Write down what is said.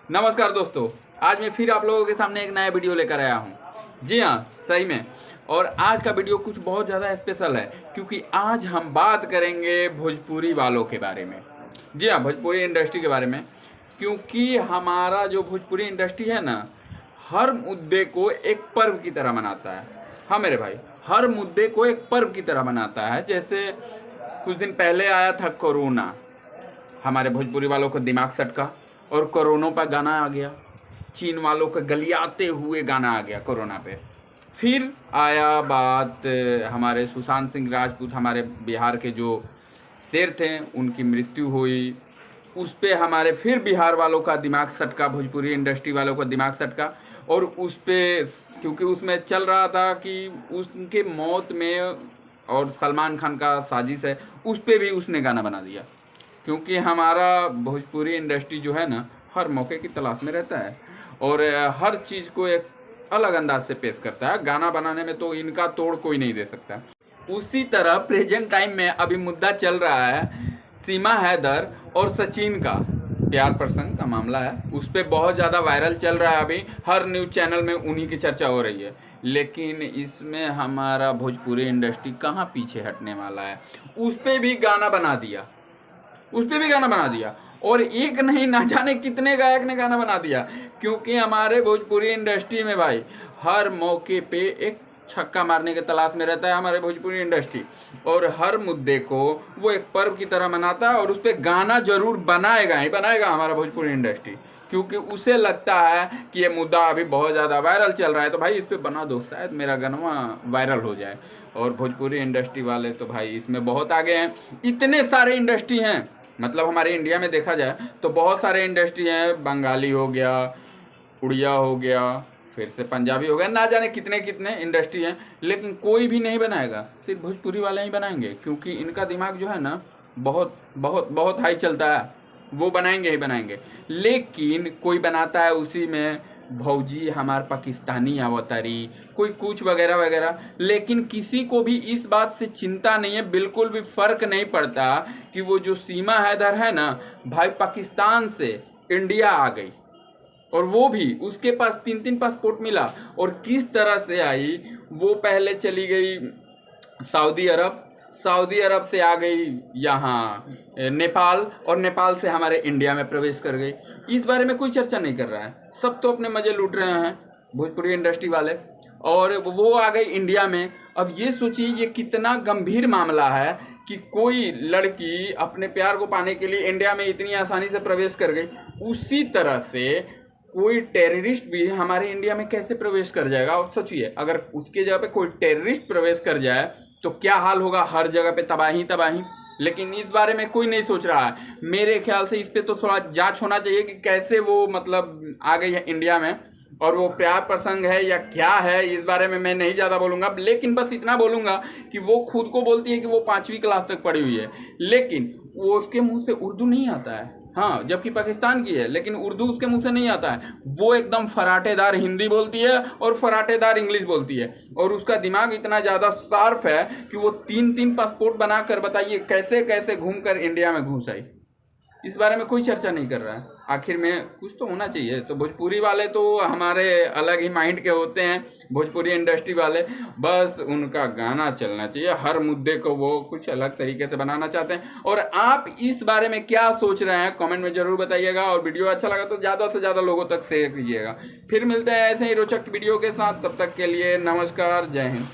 नमस्कार दोस्तों, आज मैं फिर आप लोगों के सामने एक नया वीडियो लेकर आया हूँ। जी हाँ, सही में। और आज का वीडियो कुछ बहुत ज़्यादा स्पेशल है क्योंकि आज हम बात करेंगे भोजपुरी वालों के बारे में। जी हाँ, भोजपुरी इंडस्ट्री के बारे में। क्योंकि हमारा जो भोजपुरी इंडस्ट्री है ना, हर मुद्दे को एक पर्व की तरह मनाता है। हाँ मेरे भाई, हर मुद्दे को एक पर्व की तरह मनाता है। जैसे कुछ दिन पहले आया था कोरोना, हमारे भोजपुरी वालों को दिमाग सटका और कोरोना पर गाना आ गया। चीन वालों के गलियाते हुए गाना आ गया कोरोना पे। फिर आया बात हमारे सुशांत सिंह राजपूत, हमारे बिहार के जो शेर थे, उनकी मृत्यु हुई। उस पे हमारे फिर बिहार वालों का दिमाग सटका, भोजपुरी इंडस्ट्री वालों का दिमाग सटका। और उस पे क्योंकि उसमें चल रहा था कि उसके मौत में और सलमान खान का साजिश है, उस पे भी उसने गाना बना दिया। क्योंकि हमारा भोजपुरी इंडस्ट्री जो है ना, हर मौके की तलाश में रहता है और हर चीज़ को एक अलग अंदाज से पेश करता है। गाना बनाने में तो इनका तोड़ कोई नहीं दे सकता। उसी तरह प्रेजेंट टाइम में अभी मुद्दा चल रहा है सीमा हैदर और सचिन का प्यार प्रसंग का मामला है। उस पर बहुत ज़्यादा वायरल चल रहा है। अभी हर न्यूज़ चैनल में उन्हीं की चर्चा हो रही है। लेकिन इसमें हमारा भोजपुरी इंडस्ट्री कहाँ पीछे हटने वाला है। उस पर भी गाना बना दिया, और एक नहीं, ना जाने कितने गायक ने गाना बना दिया। क्योंकि हमारे भोजपुरी इंडस्ट्री में भाई हर मौके पे एक छक्का मारने के तलाश में रहता है हमारे भोजपुरी इंडस्ट्री। और हर मुद्दे को वो एक पर्व की तरह मनाता है और उस पर गाना जरूर बनाएगा ही बनाएगा हमारा भोजपुरी इंडस्ट्री। क्योंकि उसे लगता है कि ये मुद्दा अभी बहुत ज़्यादा वायरल चल रहा है, तो भाई इस पर बना दो, शायद मेरा गाना वायरल हो जाए। और भोजपुरी इंडस्ट्री वाले तो भाई इसमें बहुत आगे हैं। इतने सारे इंडस्ट्री हैं, मतलब हमारे इंडिया में देखा जाए तो बहुत सारे इंडस्ट्री हैं। बंगाली हो गया, उड़िया हो गया, फिर से पंजाबी हो गया, ना जाने कितने कितने इंडस्ट्री हैं। लेकिन कोई भी नहीं बनाएगा, सिर्फ भोजपुरी वाले ही बनाएंगे। क्योंकि इनका दिमाग जो है ना, बहुत बहुत बहुत हाई चलता है। वो बनाएंगे ही बनाएंगे। लेकिन कोई बनाता है उसी में भौजी हमार पाकिस्तानी अवतारी, कोई कुछ वगैरह वगैरह। लेकिन किसी को भी इस बात से चिंता नहीं है, बिल्कुल भी फर्क नहीं पड़ता कि वो जो सीमा हैदर है ना भाई, पाकिस्तान से इंडिया आ गई और वो भी उसके पास 3-3 पासपोर्ट मिला। और किस तरह से आई, वो पहले चली गई सऊदी अरब से आ गई यहाँ नेपाल, और नेपाल से हमारे इंडिया में प्रवेश कर गई। इस बारे में कोई चर्चा नहीं कर रहा है। सब तो अपने मजे लूट रहे हैं भोजपुरी इंडस्ट्री वाले, और वो आ गई इंडिया में। अब ये सोचिए ये कितना गंभीर मामला है कि कोई लड़की अपने प्यार को पाने के लिए इंडिया में इतनी आसानी से प्रवेश कर गई। उसी तरह से कोई टेररिस्ट भी हमारे इंडिया में कैसे प्रवेश कर जाएगा। और सोचिए अगर उसके जगह पे कोई टेररिस्ट प्रवेश कर जाए तो क्या हाल होगा। हर जगह पे तबाही तबाही। लेकिन इस बारे में कोई नहीं सोच रहा है। मेरे ख्याल से इस पे तो थोड़ा जांच होना चाहिए कि कैसे वो मतलब आ गई है इंडिया में, और वो प्यार प्रसंग है या क्या है। इस बारे में मैं नहीं ज़्यादा बोलूँगा, लेकिन बस इतना बोलूँगा कि वो खुद को बोलती है कि वो 5वीं क्लास तक पढ़ी हुई है, लेकिन वो उसके मुंह से उर्दू नहीं आता है। हाँ, जबकि पाकिस्तान की है, लेकिन उर्दू उसके मुंह से नहीं आता है। वो एकदम फराटेदार हिंदी बोलती है और फराटेदार इंग्लिश बोलती है। और उसका दिमाग इतना ज़्यादा शार्प है कि वो 3-3 पासपोर्ट बनाकर बताइए कैसे कैसे घूमकर इंडिया में घुस आई। इस बारे में कोई चर्चा नहीं कर रहा है। आखिर में कुछ तो होना चाहिए। तो भोजपुरी वाले तो हमारे अलग ही माइंड के होते हैं, भोजपुरी इंडस्ट्री वाले। बस उनका गाना चलना चाहिए, हर मुद्दे को वो कुछ अलग तरीके से बनाना चाहते हैं। और आप इस बारे में क्या सोच रहे हैं कमेंट में ज़रूर बताइएगा। और वीडियो अच्छा लगा तो ज़्यादा से ज़्यादा लोगों तक शेयर कीजिएगा। फिर मिलते हैं ऐसे ही रोचक वीडियो के साथ। तब तक के लिए नमस्कार, जय हिंद।